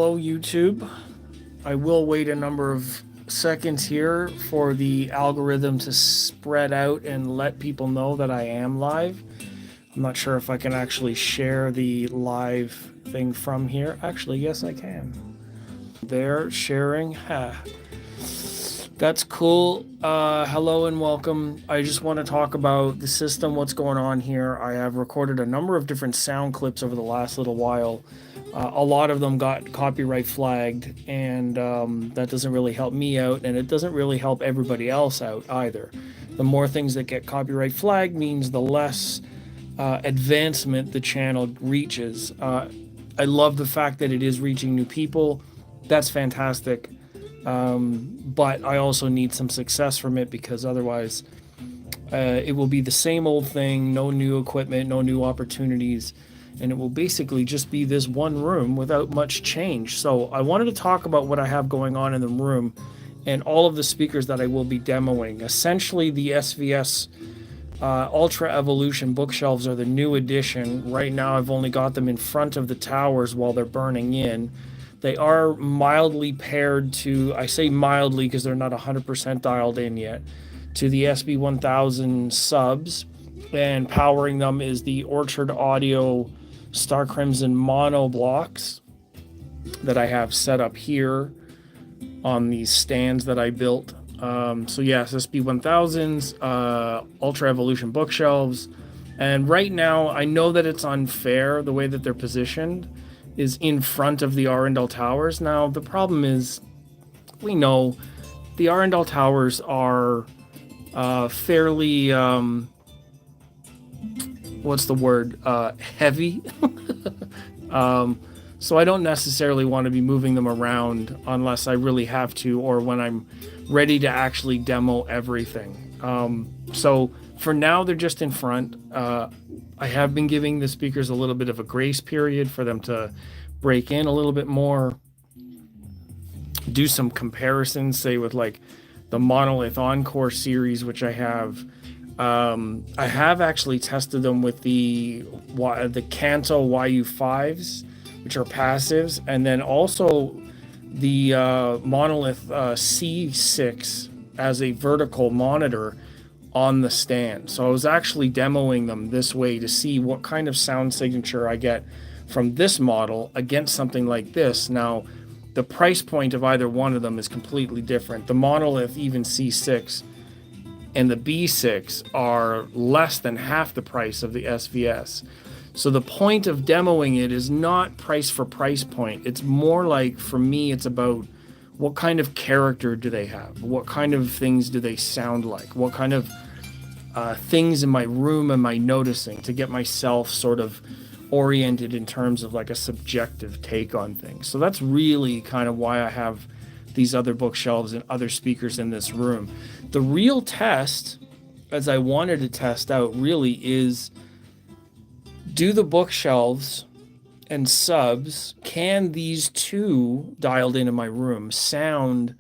Hello, YouTube. I will wait a number of seconds here for the algorithm to spread out and let people know that I am live. I'm not sure if I can actually share the live thing from here. Actually, yes, I can. They're sharing. That's cool. Hello and welcome. I just want to talk about the system, what's going on here. I have recorded a number of different sound clips over the last little while. A lot of them got copyright flagged, and that doesn't really help me out, and it doesn't really help everybody else out either. The more things that get copyright flagged means the less advancement the channel reaches. I love the fact that it is reaching new people. That's fantastic. But I also need some success from it, because otherwise it will be the same old thing, no new equipment, no new opportunities, and it will basically just be this one room without much change. So I wanted to talk about what I have going on in the room and all of the speakers that I will be demoing. Essentially, the SVS Ultra Evolution bookshelves are the new addition. Right now I've only got them in front of the towers while they're burning in. They are mildly paired to, I say mildly because they're not 100% dialed in yet, to the SB1000 subs, and powering them is the Orchard Audio Star Crimson mono blocks that I have set up here on these stands that I built. So yes, SB1000s, Ultra Evolution bookshelves, and right now I know that it's unfair the way that they're positioned is in front of the Arundel Towers. Now, the problem is, we know the Arundel Towers are fairly, what's the word, heavy. So I don't necessarily want to be moving them around unless I really have to, or when I'm ready to actually demo everything. So for now, they're just in front. I have been giving the speakers a little bit of a grace period for them to break in a little bit more, do some comparisons, say with like the Monolith Encore series, which I have. I have actually tested them with the Kanto YU5s, which are passives, and then also the Monolith C6 as a vertical monitor on the stand. So I was actually demoing them this way to see what kind of sound signature I get from this model against something like this. Now, the price point of either one of them is completely different. The Monolith even C6 and the B6 are less than half the price of the SVS. So the point of demoing it is not price for price point. It's more like, for me, it's about what kind of character do they have? What kind of things do they sound like? What kind of things in my room am I noticing to get myself sort of oriented in terms of like a subjective take on things? So that's really kind of why I have these other bookshelves and other speakers in this room. The real test, as I wanted to test out, really is, do the bookshelves and subs, can these two dialed into my room sound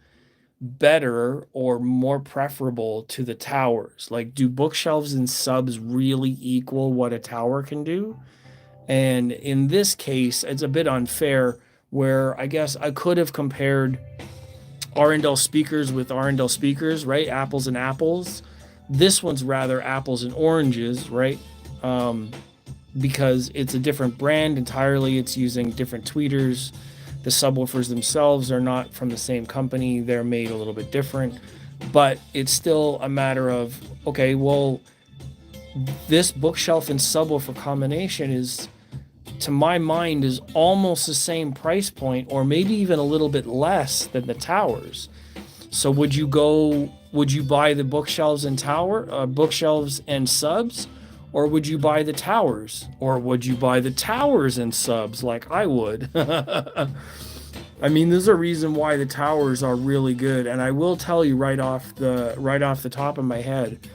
better or more preferable to the towers? Like, do bookshelves and subs really equal what a tower can do? And in this case, it's a bit unfair, where I guess I could have compared Arundel speakers with Arundel speakers, right? Apples and apples. This one's rather apples and oranges, right? Because it's a different brand entirely. It's using different tweeters. The subwoofers themselves are not from the same company. They're made a little bit different, but it's still a matter of, okay, well, this bookshelf and subwoofer combination is, to my mind, is almost the same price point, or maybe even a little bit less than the towers. So would you buy the bookshelves and bookshelves and subs? Or would you buy the towers? Or would you buy the towers and subs like I would? I mean, there's a reason why the towers are really good. And I will tell you right off the top of my head,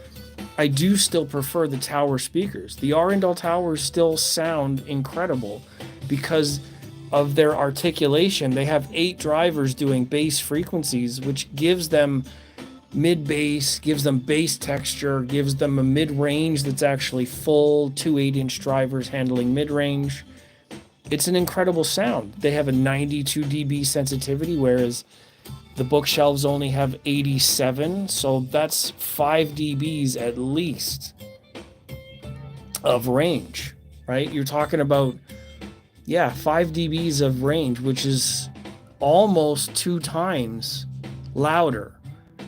I do still prefer the tower speakers. The Arundel towers still sound incredible because of their articulation. They have 8 drivers doing bass frequencies, which gives them mid-bass, gives them bass texture, gives them a mid-range that's actually full, 2 8-inch drivers handling mid-range. it's an incredible sound. They have a 92 dB sensitivity, whereas the Bookshelves only have 87, so that's 5 dBs at least of range, right? You're talking about, yeah, 5 dBs of range, which is almost 2 times louder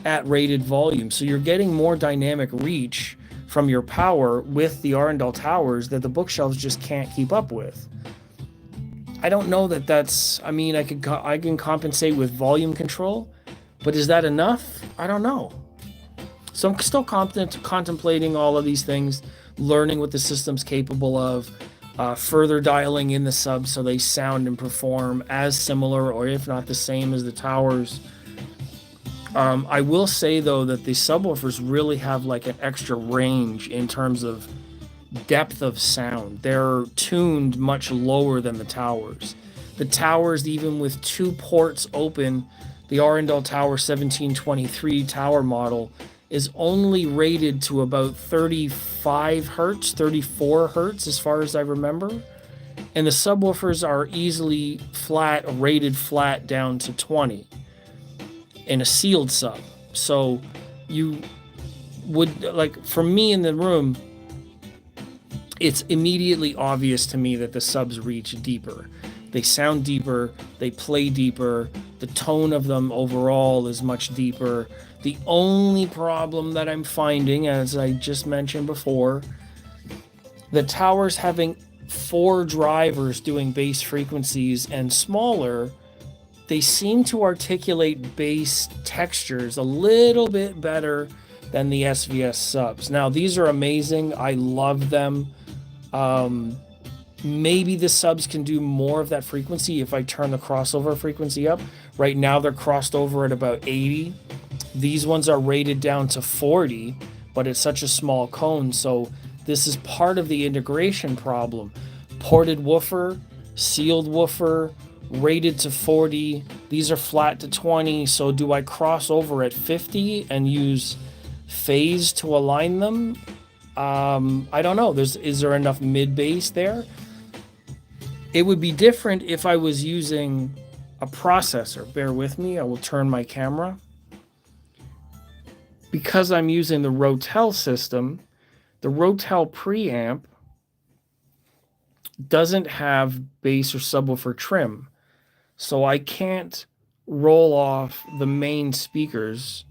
at rated volume. So you're getting more dynamic reach from your power with the Arundel towers that the Bookshelves just can't keep up with. I don't know that that's, I mean, I can compensate with volume control, but is that enough? I don't know. So I'm still contemplating all of these things, learning what the system's capable of, further dialing in the subs so they sound and perform as similar or if not the same as the towers. I will say though that the subwoofers really have like an extra range in terms of depth of sound. They're tuned much lower than the towers. The towers, even with 2 ports open, the Arundel Tower 1723 tower model is only rated to about 35 hertz, 34 hertz as far as I remember. And the subwoofers are easily rated flat down to 20 in a sealed sub. So you would, like, for me in the room, it's immediately obvious to me that the subs reach deeper. They sound deeper, they play deeper, the tone of them overall is much deeper. The only problem that I'm finding, as I just mentioned before, the towers having 4 drivers doing bass frequencies and smaller, they seem to articulate bass textures a little bit better than the SVS subs. Now, these are amazing. I love them. Maybe the subs can do more of that frequency if I turn the crossover frequency up. Right now they're crossed over at about 80. These ones are rated down to 40, but it's such a small cone, so this is part of the integration problem. Ported woofer, sealed woofer, rated to 40. These are flat to 20, so do I cross over at 50 and use phase to align them? I don't know. Is there enough mid bass there? It would be different if I was using a processor. Bear with me. I will turn my camera. Because I'm using the Rotel system, the Rotel preamp doesn't have bass or subwoofer trim. So I can't roll off the main speakers.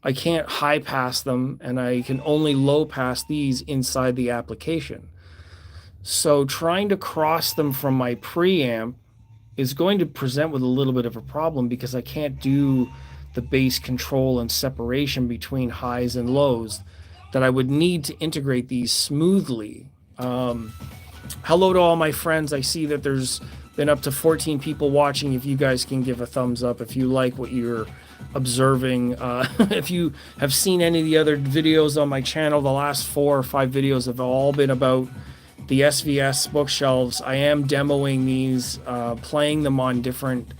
I can't high pass them, and I can only low pass these inside the application. So trying to cross them from my preamp is going to present with a little bit of a problem because I can't do the bass control and separation between highs and lows that I would need to integrate these smoothly. Hello to all my friends. I see that there's been up to 14 people watching. If you guys can give a thumbs up if you like what you're observing. If you have seen any of the other videos on my channel, the last 4 or 5 videos have all been about the SVS Bookshelves. I am demoing these, playing them on different,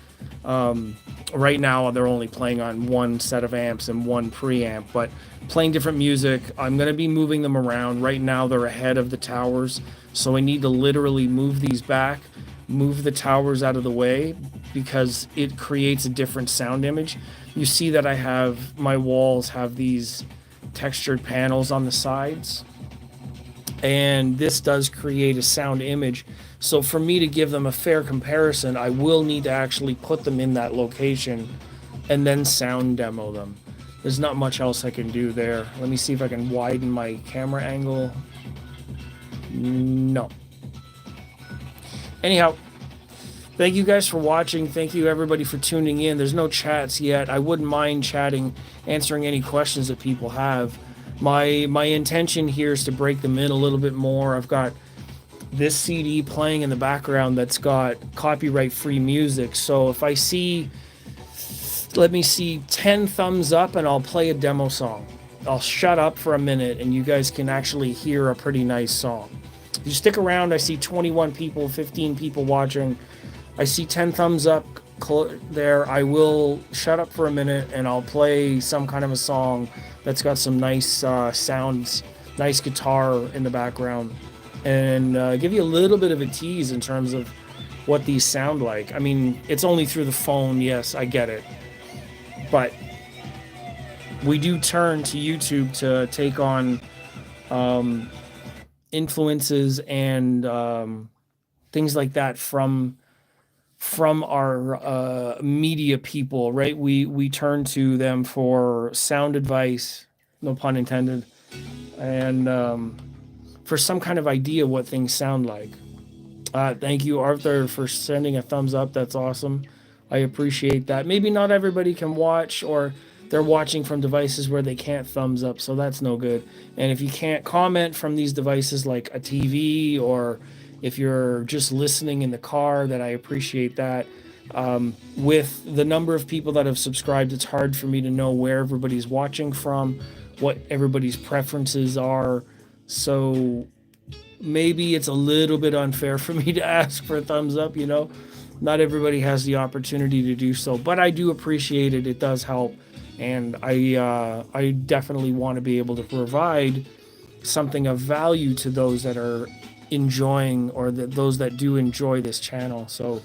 right now they're only playing on one set of amps and one preamp, but playing different music. I'm going to be moving them around. Right now they're ahead of the towers, so I need to literally move these back, move the towers out of the way, because it creates a different sound image. You see that I have, my walls have these textured panels on the sides, and this does create a sound image. So for me to give them a fair comparison, I will need to actually put them in that location and then sound demo them. There's not much else I can do there. Let me see if I can widen my camera angle. No. Anyhow, thank you guys for watching. Thank you everybody for tuning in. There's no chats yet. I wouldn't mind chatting, answering any questions that people have. My intention here is to break them in a little bit more. I've got this CD playing in the background that's got copyright-free music. So if I see, let me see, 10 thumbs up and I'll play a demo song. I'll shut up for a minute and you guys can actually hear a pretty nice song. If you stick around, I see 21 people, 15 people watching. I see 10 thumbs up there. I will shut up for a minute and I'll play some kind of a song that's got some nice sounds, nice guitar in the background. and give you a little bit of a tease in terms of what these sound like. I mean, it's only through the phone, yes, I get it. But we do turn to YouTube to take on influences and things like that from our media people, right? We turn to them for sound advice, no pun intended, and for some kind of idea what things sound like. Thank you, Arthur, for sending a thumbs up. That's awesome. I appreciate that. Maybe not everybody can watch, or they're watching from devices where they can't thumbs up, so that's no good. And if you can't comment from these devices like a TV, or if you're just listening in the car, that I appreciate that. With the number of people that have subscribed, it's hard for me to know where everybody's watching from, what everybody's preferences are. So maybe it's a little bit unfair for me to ask for a thumbs up, you know? Not everybody has the opportunity to do so, but I do appreciate it. It does help. And I definitely want to be able to provide something of value to those that are enjoying, or those that do enjoy this channel. So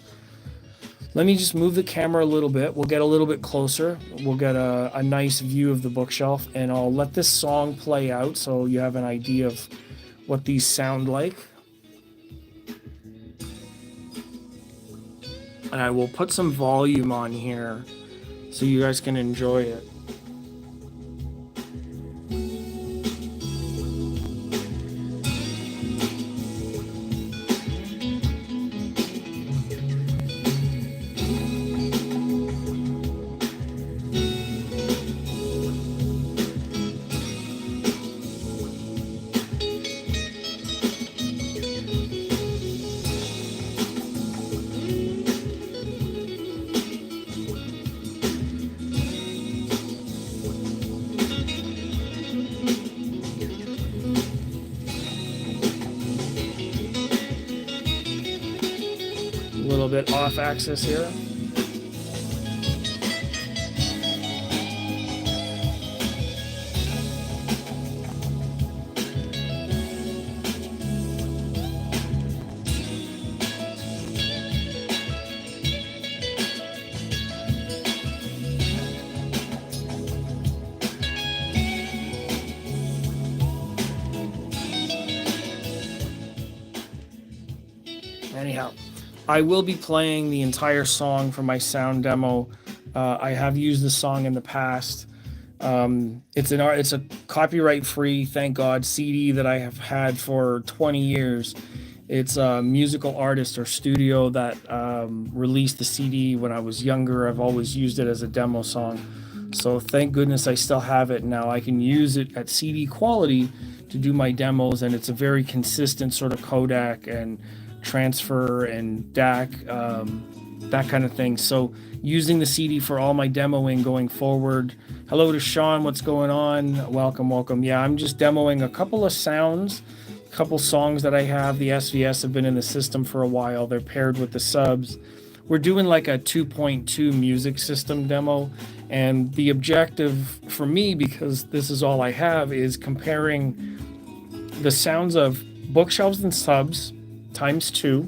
let me just move the camera a little bit. We'll get a little bit closer. We'll get a nice view of the bookshelf, and I'll let this song play out so you have an idea of what these sound like. And I will put some volume on here so you guys can enjoy it. A little bit off axis here. Anyhow, I will be playing the entire song for my sound demo. I have used the song in the past. It's a copyright-free, thank God, CD that I have had for 20 years. It's a musical artist or studio that released the CD when I was younger. I've always used it as a demo song. So thank goodness I still have it now. I can use it at CD quality to do my demos, and it's a very consistent sort of codec and transfer and DAC, that kind of thing. So using the CD for all my demoing going forward. Hello to Sean, what's going on? Welcome. Yeah, I'm just demoing a couple of sounds, a couple songs that I have. The SVS have been in the system for a while. They're paired with the subs. We're doing like a 2.2 music system demo, and the objective for me, because this is all I have, is comparing the sounds of Bookshelves and subs times 2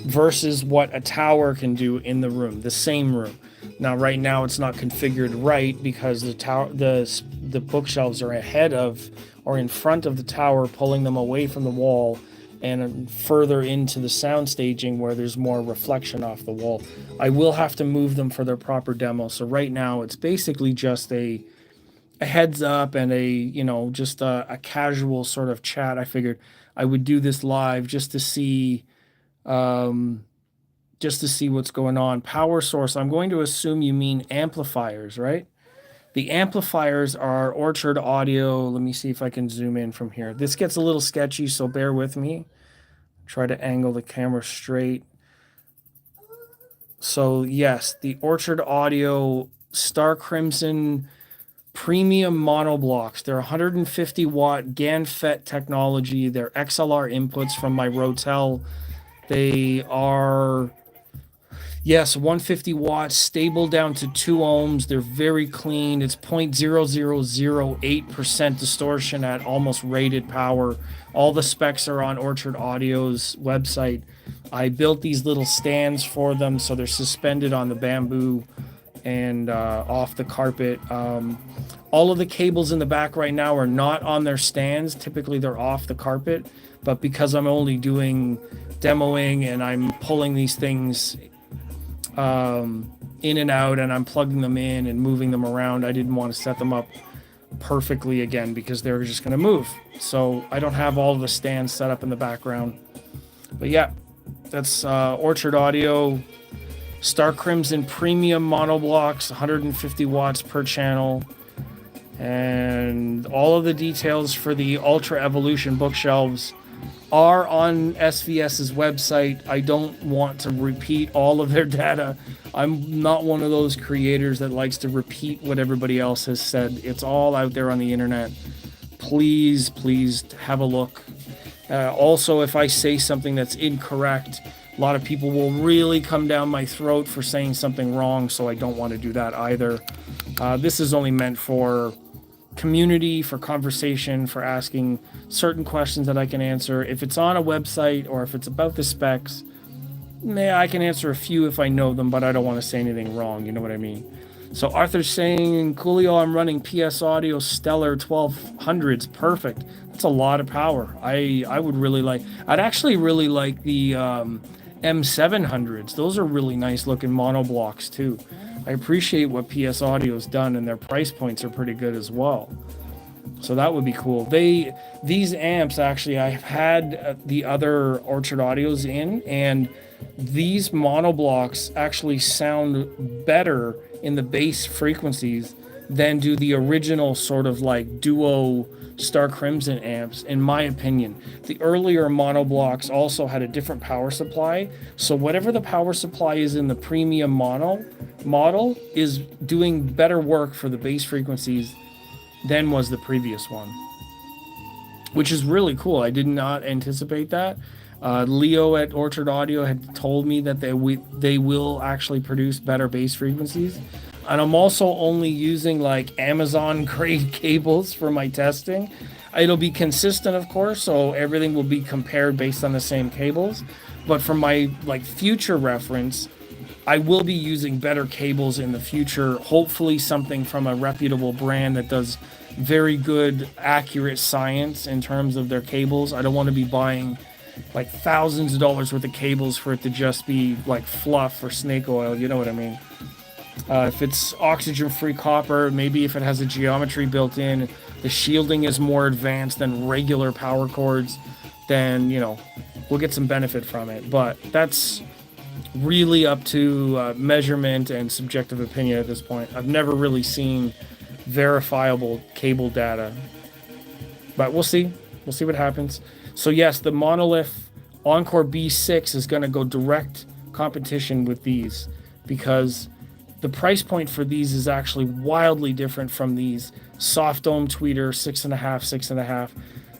versus what a tower can do in the room, the same room. Now, right now it's not configured right because the bookshelves are ahead of or in front of the tower, pulling them away from the wall and further into the sound staging where there's more reflection off the wall. I will have to move them for their proper demo. So right now it's basically just a heads up and just a casual sort of chat. I figured I would do this live just to see what's going on. Power source, I'm going to assume you mean amplifiers, right? The amplifiers are Orchard Audio. Let me see if I can zoom in from here. This gets a little sketchy, so bear with me. Try to angle the camera straight. So yes, the Orchard Audio Star Crimson premium monoblocks. They're 150 watt GaN FET technology. They're XLR inputs from my Rotel. They are Yes, 150 watts, stable down to 2 ohms. They're very clean. It's 0.0008% distortion at almost rated power. All the specs are on Orchard Audio's website. I built these little stands for them so they're suspended on the bamboo and off the carpet. All of the cables in the back right now are not on their stands. Typically, they're off the carpet. But because I'm only doing demoing and I'm pulling these things in and out and I'm plugging them in and moving them around, I didn't want to set them up perfectly again because they're just going to move. So I don't have all of the stands set up in the background. But yeah, that's Orchard Audio. Star Crimson Premium monoblocks, 150 watts per channel. And all of the details for the Ultra Evolution bookshelves are on SVS's website. I don't want to repeat all of their data. I'm not one of those creators that likes to repeat what everybody else has said. It's all out there on the internet. Please, please have a look. Also, if I say something that's incorrect, a lot of people will really come down my throat for saying something wrong, so I don't want to do that either. This is only meant for community, for conversation, for asking certain questions that I can answer. If it's on a website or if it's about the specs, I can answer a few if I know them, but I don't want to say anything wrong, you know what I mean? So Arthur's saying, Coolio, I'm running PS Audio Stellar 1200s. Perfect. That's a lot of power. I'd actually really like the M700s. Those are really nice looking monoblocks too. I appreciate what PS Audio's done, and their price points are pretty good as well. So that would be cool. These amps, actually, I've had the other Orchard Audios in, and these monoblocks actually sound better in the bass frequencies than do the original sort of like duo Star Crimson amps, in my opinion. The earlier monoblocks also had a different power supply, so whatever the power supply is in the premium model is doing better work for the bass frequencies than was the previous one, which is really cool. I did not anticipate that. Leo at Orchard Audio had told me that they will actually produce better bass frequencies. And I'm also only using like Amazon grade cables for my testing. It'll be consistent, of course, so everything will be compared based on the same cables. But for my like future reference, I will be using better cables in the future. Hopefully something from a reputable brand that does very good, accurate science in terms of their cables. I don't want to be buying like thousands of dollars worth of cables for it to just be like fluff or snake oil, you know what I mean? If it's oxygen-free copper, maybe if it has a geometry built in, the shielding is more advanced than regular power cords, then, we'll get some benefit from it. But that's really up to measurement and subjective opinion at this point. I've never really seen verifiable cable data. But we'll see. We'll see what happens. So yes, the Monolith Encore B6 is going to go direct competition with these because the price point for these is actually wildly different from these soft dome tweeter 6.5,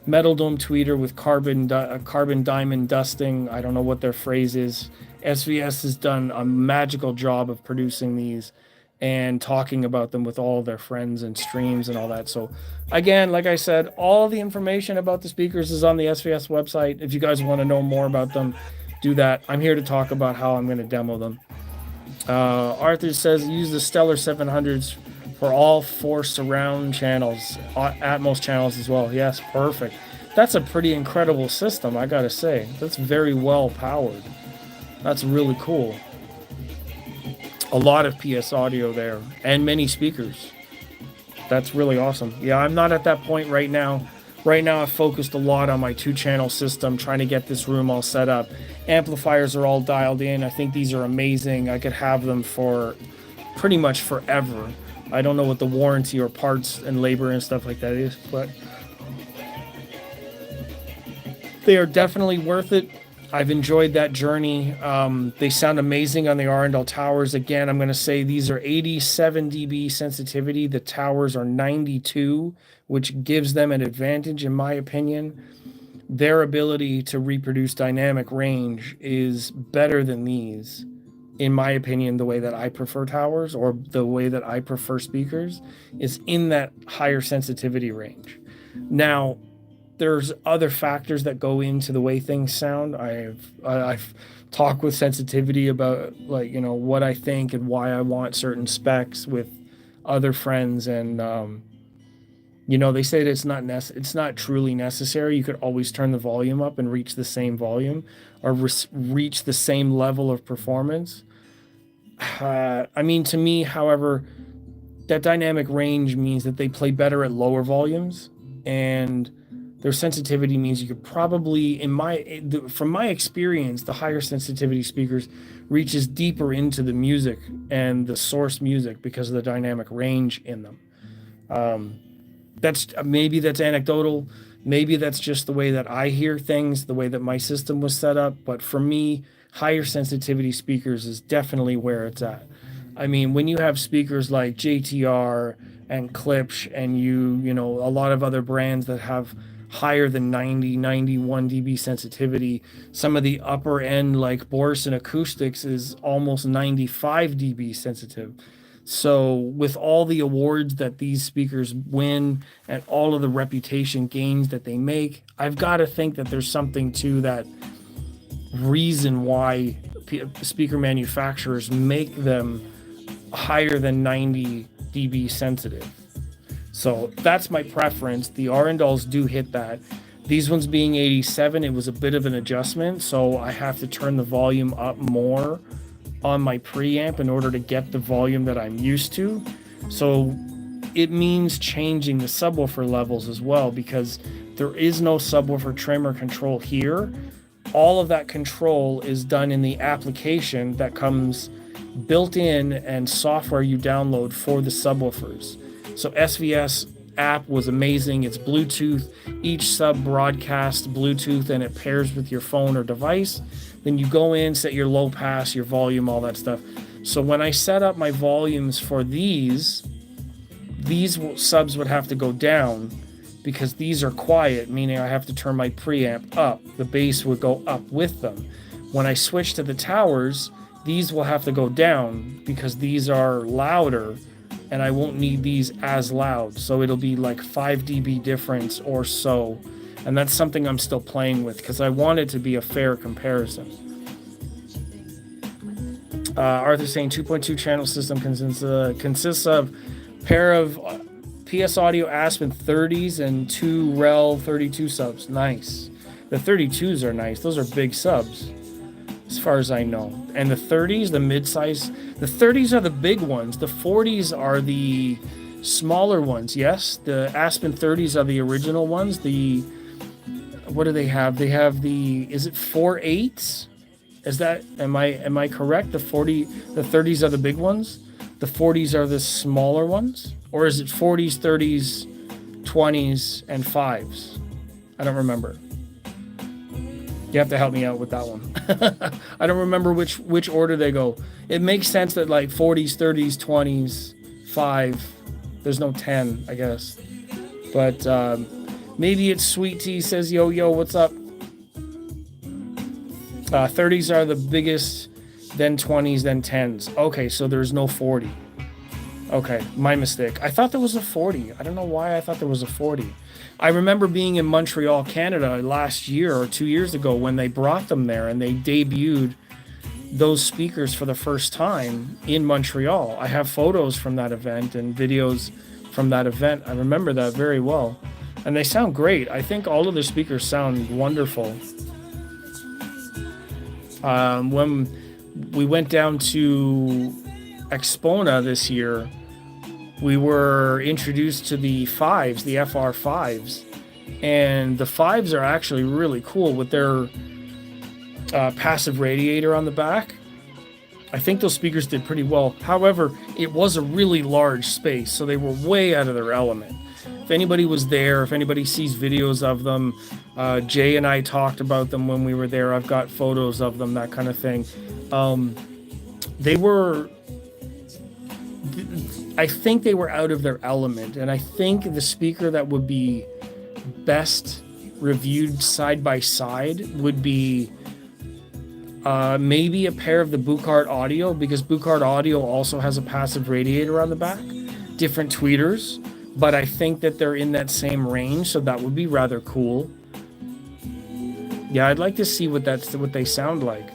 metal dome tweeter with carbon diamond dusting. I don't know what their phrase is. SVS has done a magical job of producing these and talking about them with all their friends and streams and all that. So again, like I said, all the information about the speakers is on the SVS website. If you guys want to know more about them, do that. I'm here to talk about how I'm going to demo them. Arthur says use the Stellar 700s for all 4 surround channels, Atmos channels as well. Yes, perfect. That's a pretty incredible system, I gotta say. That's very well powered. That's really cool. A lot of PS audio there and many speakers. That's really awesome. Yeah, I'm not at that point right now. Right now, I've focused a lot on my 2-channel system, trying to get this room all set up. Amplifiers are all dialed in. I think these are amazing. I could have them for pretty much forever. I don't know what the warranty or parts and labor and stuff like that is, but they are definitely worth it. I've enjoyed that journey. They sound amazing on the Arundel towers. Again, I'm going to say these are 87 dB sensitivity. The towers are 92, which gives them an advantage, in my opinion. Their ability to reproduce dynamic range is better than these. in my opinion, the way that I prefer towers, or the way that I prefer speakers, is in that higher sensitivity range. Now, there's other factors that go into the way things sound. I've talked with sensitivity about, like, you know, what I think and why I want certain specs with other friends, and you know, they say that it's not truly necessary. You could always turn the volume up and reach the same volume, or reach the same level of performance. I mean, to me, however, that dynamic range means that they play better at lower volumes, and their sensitivity means you could probably, from my experience, the higher sensitivity speakers reaches deeper into the music and the source music because of the dynamic range in them. Maybe that's anecdotal. Maybe that's just the way that I hear things, the way that my system was set up. But for me, higher sensitivity speakers is definitely where it's at. I mean, when you have speakers like JTR and Klipsch, and you know, a lot of other brands that have higher than 90, 91 dB sensitivity, some of the upper end like Borson Acoustics is almost 95 dB sensitive. So with all the awards that these speakers win and all of the reputation gains that they make, I've got to think that there's something to that reason why speaker manufacturers make them higher than 90 dB sensitive. So that's my preference. The Arundels do hit that. These ones being 87, it was a bit of an adjustment, so I have to turn the volume up more on my preamp in order to get the volume that I'm used to. So it means changing the subwoofer levels as well, because there is no subwoofer trim or control here. All of that control is done in the application that comes built in and software you download for the subwoofers. So SVS app was amazing. It's Bluetooth. Each sub broadcasts Bluetooth, and it pairs with your phone or device. Then you go in, set your low pass, your volume, all that stuff. So when I set up my volumes for these subs would have to go down because these are quiet, meaning I have to turn my preamp up. The bass would go up with them. When I switch to the towers, these will have to go down because these are louder, and I won't need these as loud. So it'll be like 5 dB difference or so. And that's something I'm still playing with because I want it to be a fair comparison. Arthur saying 2.2 channel system consists of a pair of PS Audio Aspen 30s and 2 Rel 32 subs. Nice. The 32s are nice. Those are big subs, as far as I know. And the 30s, the mid-size, the 30s are the big ones. The 40s are the smaller ones. Yes, the Aspen 30s are the original ones. What do they have? They have is it 4.8s? Is that, am I correct? The 30s are the big ones. The 40s are the smaller ones, or is it 40s, 30s, 20s, and 5s? I don't remember. You have to help me out with that one. I don't remember which order they go. It makes sense that like 40s, 30s, 20s, 5. There's no 10, I guess. But maybe it's Sweet Tea says, yo, what's up? 30s are the biggest, then 20s, then 10s. Okay, so there's no 40. Okay, my mistake. I thought there was a 40. I don't know why I thought there was a 40. I remember being in Montreal, Canada last year or 2 years ago when they brought them there and they debuted those speakers for the first time in Montreal. I have photos from that event and videos from that event. I remember that very well. And they sound great. I think all of the speakers sound wonderful. When we went down to Expona this year, we were introduced to the 5s, the FR5s. And the 5s are actually really cool with their passive radiator on the back. I think those speakers did pretty well. However, it was a really large space, so they were way out of their element. If anybody was there, if anybody sees videos of them, Jay and I talked about them when we were there. I've got photos of them, that kind of thing. I think they were out of their element, and I think the speaker that would be best reviewed side by side would be Maybe a pair of the Buchart Audio, because Buchart Audio also has a passive radiator on the back. Different tweeters, but I think that they're in that same range, so that would be rather cool. Yeah, I'd like to see what they sound like.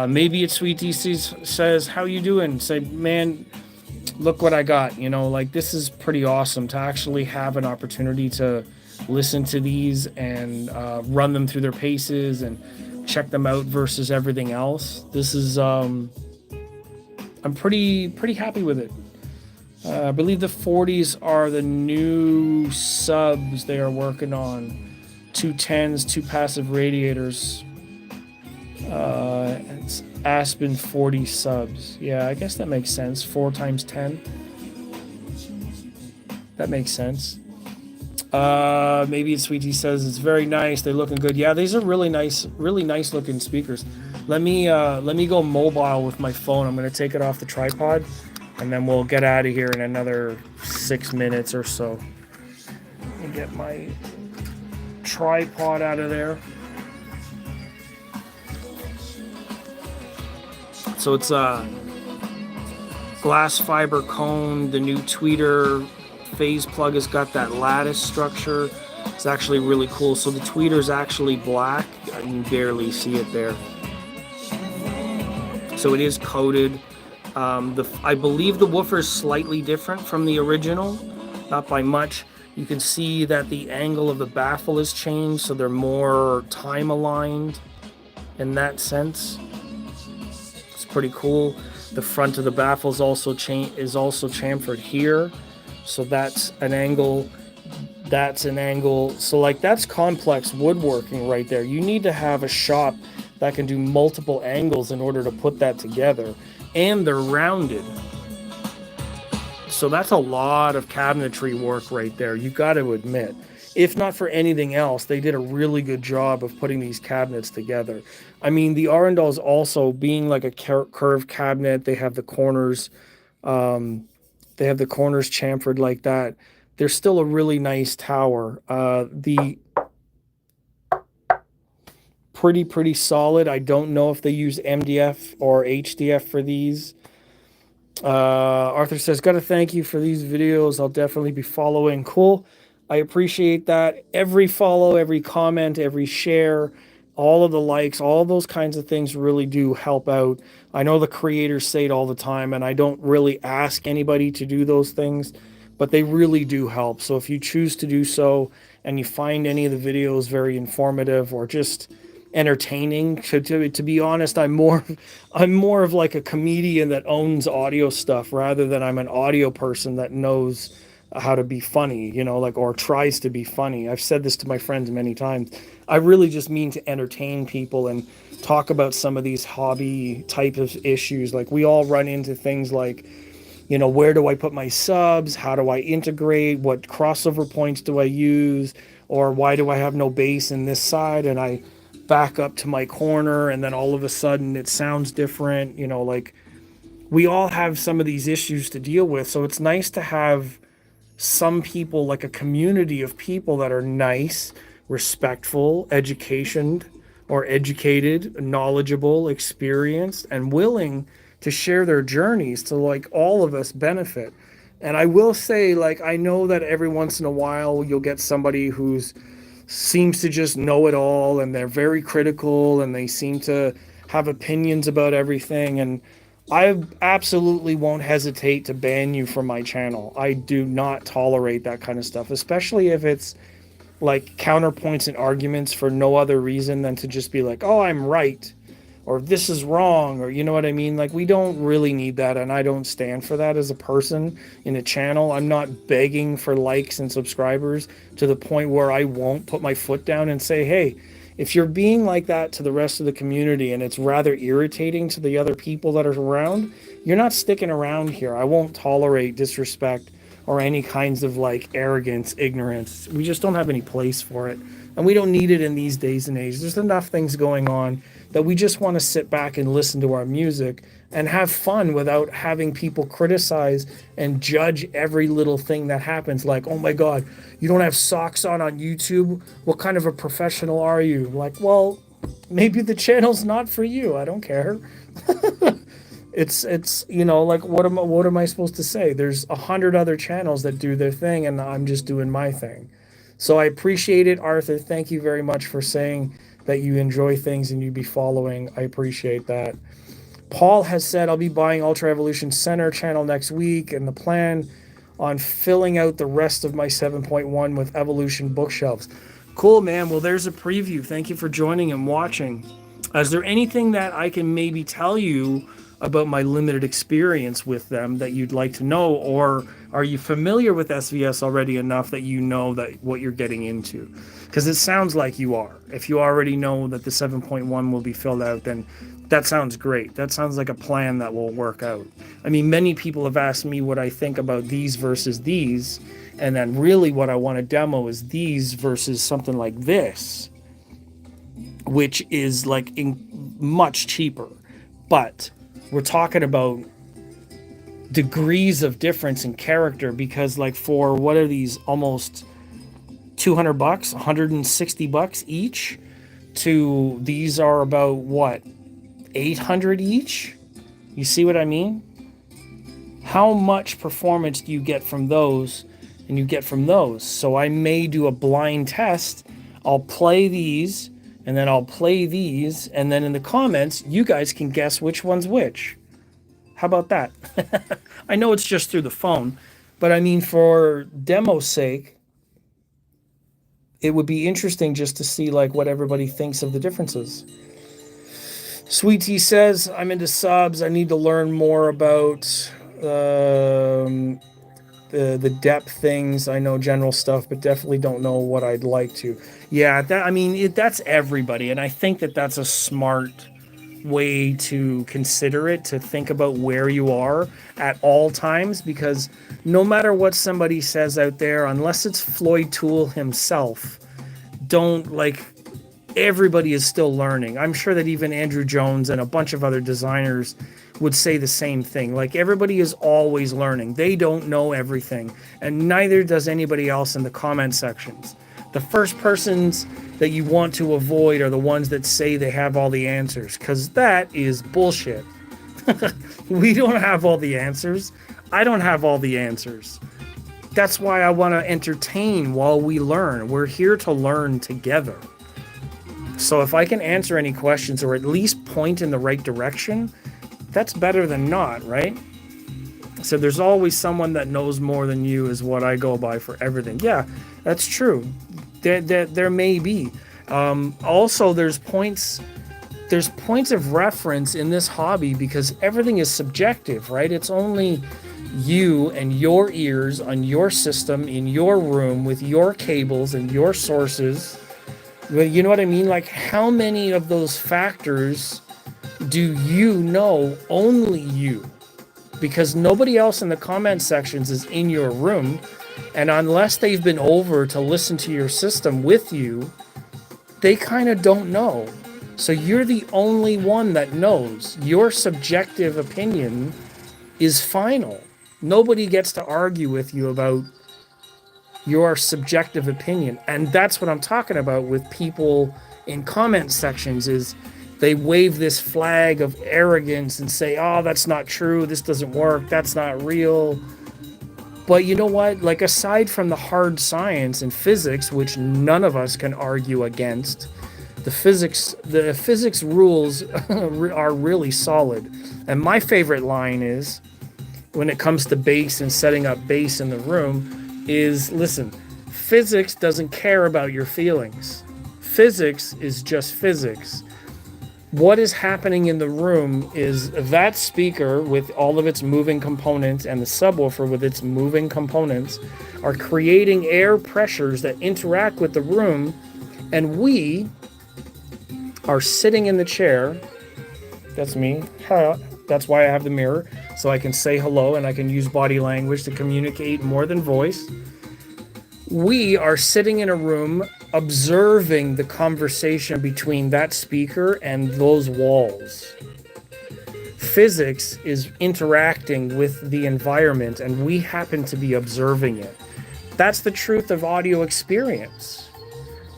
Maybe it's Sweet DC says, "How you doing?" Say, "Man, look what I got." You know, like, this is pretty awesome to actually have an opportunity to listen to these and run them through their paces and check them out versus everything else. This is I'm pretty happy with it. I believe the 40s are the new subs they are working on. 2 10s, 2 passive radiators. It's Aspen 40 subs. Yeah, I guess that makes sense. 4 times 10. That makes sense. Maybe it's Sweetie says it's very nice. They're looking good. Yeah, these are really nice looking speakers. Let me go mobile with my phone. I'm gonna take it off the tripod, and then we'll get out of here in another 6 minutes or so. And get my tripod out of there. So it's a glass fiber cone. The new tweeter phase plug has got that lattice structure. It's actually really cool. So the tweeter is actually black. You can barely see it there. So it is coated. I believe the woofer is slightly different from the original, not by much. You can see that the angle of the baffle has changed, so they're more time aligned in that sense. It's pretty cool. The front of the baffle is also chamfered here, so that's an angle. That's an angle. So like, that's complex woodworking right there. You need to have a shop that can do multiple angles in order to put that together, and they're rounded. So that's a lot of cabinetry work right there, you got to admit. If not for anything else, they did a really good job of putting these cabinets together. I mean, the Arundel's also being like a curved cabinet. They have the corners, chamfered like that. They're still a really nice tower. The pretty solid. I don't know if they use MDF or HDF for these. Arthur says, "Gotta thank you for these videos. I'll definitely be following." Cool. I appreciate that. Every follow, every comment, every share, all of the likes, all those kinds of things really do help out. I know the creators say it all the time, and I don't really ask anybody to do those things, but they really do help. So if you choose to do so and you find any of the videos very informative or just entertaining, to be honest, I'm more of like a comedian that owns audio stuff rather than I'm an audio person that knows how to be funny, you know, like, or tries to be funny. I've said this to my friends many times. I really just mean to entertain people and talk about some of these hobby type of issues. Like, we all run into things like, you know, where do I put my subs? How do I integrate? What crossover points do I use? Or why do I have no bass in this side? And I back up to my corner and then all of a sudden it sounds different. You know, like, we all have some of these issues to deal with. So it's nice to have some people, like a community of people that are nice, respectful, educated, knowledgeable, experienced, and willing to share their journeys to, like, all of us benefit. And I will say, like, I know that every once in a while you'll get somebody who's seems to just know it all, and they're very critical, and they seem to have opinions about everything. And I absolutely won't hesitate to ban you from my channel. I do not tolerate that kind of stuff, especially if it's like counterpoints and arguments for no other reason than to just be like, oh, I'm right, or this is wrong, or you know what I mean? Like, we don't really need that, and I don't stand for that as a person in a channel. I'm not begging for likes and subscribers to the point where I won't put my foot down and say, hey, if you're being like that to the rest of the community and it's rather irritating to the other people that are around, you're not sticking around here. I won't tolerate disrespect or any kinds of like arrogance, ignorance. We just don't have any place for it. And we don't need it in these days and age. There's enough things going on that we just want to sit back and listen to our music and have fun without having people criticize and judge every little thing that happens. Like, oh my God, you don't have socks on YouTube? What kind of a professional are you? Like, well, maybe the channel's not for you. I don't care. It's you know, like what am I supposed to say? There's 100 other channels that do their thing, and I'm just doing my thing. So I appreciate it, Arthur. Thank you very much for saying that you enjoy things and you be following. I appreciate that. Paul has said, I'll be buying Ultra Evolution Center channel next week, and the plan on filling out the rest of my 7.1 with Evolution bookshelves. Cool, man. Well, there's a preview. Thank you for joining and watching. Is there anything that I can maybe tell you about my limited experience with them that you'd like to know, or are you familiar with SVS already enough that you know that what you're getting into? Because it sounds like you are. If you already know that the 7.1 will be filled out, then that sounds great. That sounds like a plan that will work out. I mean, many people have asked me what I think about these versus these, and then really what I want to demo is these versus something like this, which is like much cheaper. But we're talking about degrees of difference in character, because like for what are these, almost 200 bucks, 160 bucks each, to these are about what, 800 each? You see what I mean? How much performance do you get from those and you get from those? So I may do a blind test. I'll play these and then I'll play these, and then in the comments you guys can guess which one's which. How about that? I know it's just through the phone, but I mean, for demo's sake, it would be interesting just to see like what everybody thinks of the differences. Sweet Tea says, I'm into subs. I need to learn more about the depth things. I know general stuff, but definitely don't know what I'd like to. Yeah, that, I mean, that's everybody, and I think that that's a smart way to consider it, to think about where you are at all times, because no matter what somebody says out there, unless it's Floyd Toole himself, don't, like, everybody is still learning. I'm sure that even Andrew Jones and a bunch of other designers would say the same thing. Like, everybody is always learning. They don't know everything, and neither does anybody else in the comment sections. The first persons that you want to avoid are the ones that say they have all the answers, because that is bullshit. We don't have all the answers. I don't have all the answers. That's why I want to entertain while we learn. We're here to learn together. So if I can answer any questions or at least point in the right direction, that's better than not, right? So there's always someone that knows more than you is what I go by for everything. Yeah, that's true. There may be. Also, there's points of reference in this hobby, because everything is subjective, right? It's only you and your ears on your system in your room with your cables and your sources. You know what I mean? Like, how many of those factors do you know? Only you. Because nobody else in the comment sections is in your room, and unless they've been over to listen to your system with you, they kind of don't know. So you're the only one that knows. Your subjective opinion is final. Nobody gets to argue with you about your subjective opinion. And that's what I'm talking about with people in comment sections, is they wave this flag of arrogance and say, oh, that's not true, this doesn't work, that's not real. But you know what? Like, aside from the hard science and physics, which none of us can argue against, the physics rules are really solid. And my favorite line is, when it comes to bass and setting up bass in the room, is, listen, physics doesn't care about your feelings. Physics is just physics. What is happening in the room is that speaker with all of its moving components and the subwoofer with its moving components are creating air pressures that interact with the room, and we are sitting in the chair. That's me. That's why I have the mirror, so I can say hello and I can use body language to communicate more than voice. We are sitting in a room observing the conversation between that speaker and those walls. Physics is interacting with the environment, and we happen to be observing it. That's the truth of audio experience.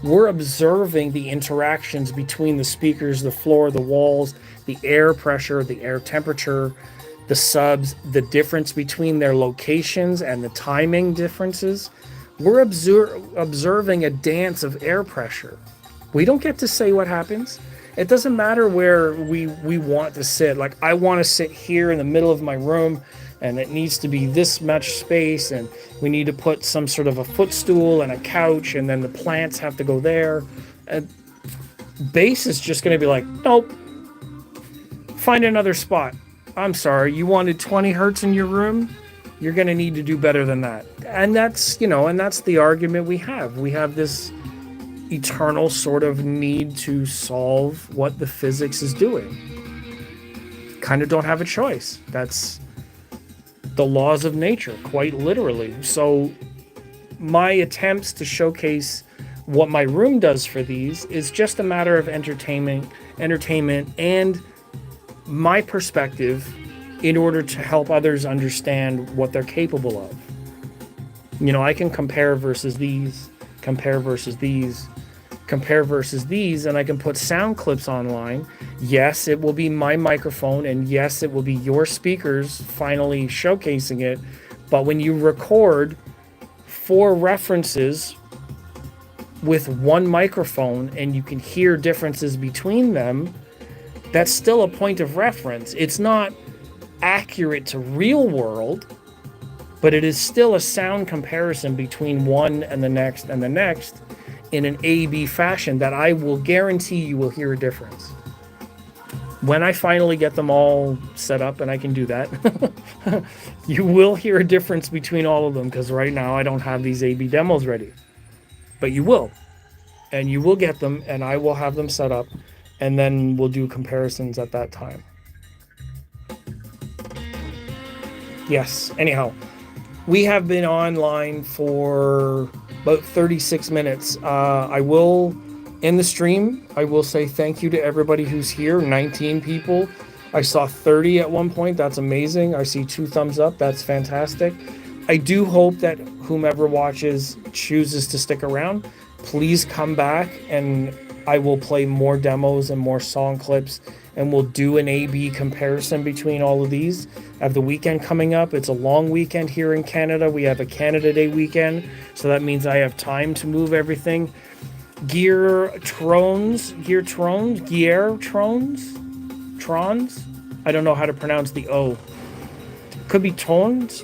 We're observing the interactions between the speakers, the floor, the walls, the air pressure, the air temperature, the subs, the difference between their locations and the timing differences. We're observing a dance of air pressure. We don't get to say what happens. It doesn't matter where we want to sit. Like, I want to sit here in the middle of my room, and it needs to be this much space, and we need to put some sort of a footstool and a couch, and then the plants have to go there. And bass is just going to be like, nope, find another spot. I'm sorry, you wanted 20 hertz in your room? You're going to need to do better than that. And that's, and that's the argument we have. We have this eternal sort of need to solve what the physics is doing. Kind of don't have a choice. That's the laws of nature, quite literally. So my attempts to showcase what my room does for these is just a matter of entertainment and my perspective in order to help others understand what they're capable of. I can compare versus these, compare versus these, and I can put sound clips online. Yes, it will be my microphone, and yes, it will be your speakers finally showcasing it. But when you record 4 references with one microphone and you can hear differences between them, that's still a point of reference. It's not accurate to real world, but it is still a sound comparison between one and the next and the next in an A-B fashion that I will guarantee you will hear a difference. When I finally get them all set up, and I can do that, you will hear a difference between all of them, because right now I don't have these A-B demos ready. But you will. And you will get them, and I will have them set up, and then we'll do comparisons at that time. Yes, anyhow, we have been online for about 36 minutes. I will end the stream. I will say thank you to everybody who's here. 19 people. I saw 30 at one point. That's amazing. I see 2 thumbs up. That's fantastic. I do hope that whomever watches chooses to stick around. Please come back, and I will play more demos and more song clips, and we'll do an A-B comparison between all of these. I have the weekend coming up. It's a long weekend here in Canada. We have a Canada Day weekend, so that means I have time to move everything. Trons. I don't know how to pronounce the O. Could be Trons?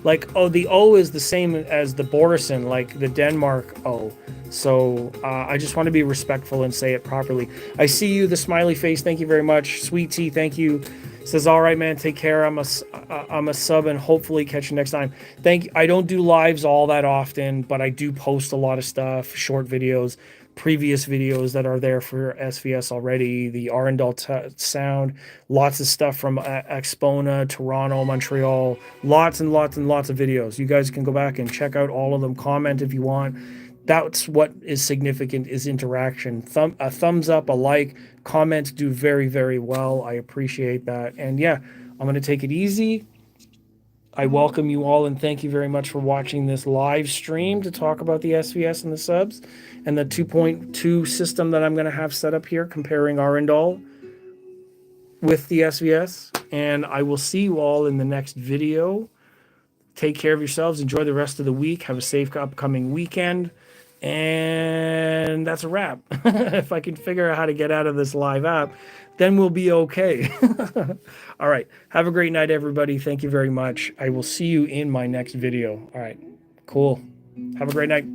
Like, the O is the same as the Borison, like the Denmark O. So I just want to be respectful and say it properly. I see you, the smiley face. Thank you very much. Sweet Tea, thank you. Says, all right, man, take care. I'm a sub, and hopefully catch you next time. I don't do lives all that often, but I do post a lot of stuff, short videos, previous videos that are there for SVS already, the Arundel sound, lots of stuff from Expona, Toronto, Montreal, lots and lots and lots of videos. You guys can go back and check out all of them. Comment if you want. That's what is significant, is interaction. A thumbs up, a like, comments do very, very well. I appreciate that. And yeah, I'm going to take it easy. I welcome you all, and thank you very much for watching this live stream to talk about the SVS and the subs and the 2.2 system that I'm going to have set up here, comparing Arundel with the SVS. And I will see you all in the next video. Take care of yourselves. Enjoy the rest of the week. Have a safe upcoming weekend. And that's a wrap. If I can figure out how to get out of this live app, then we'll be okay. All right. Have a great night, everybody. Thank you very much. I will see you in my next video. All right. Cool. Have a great night.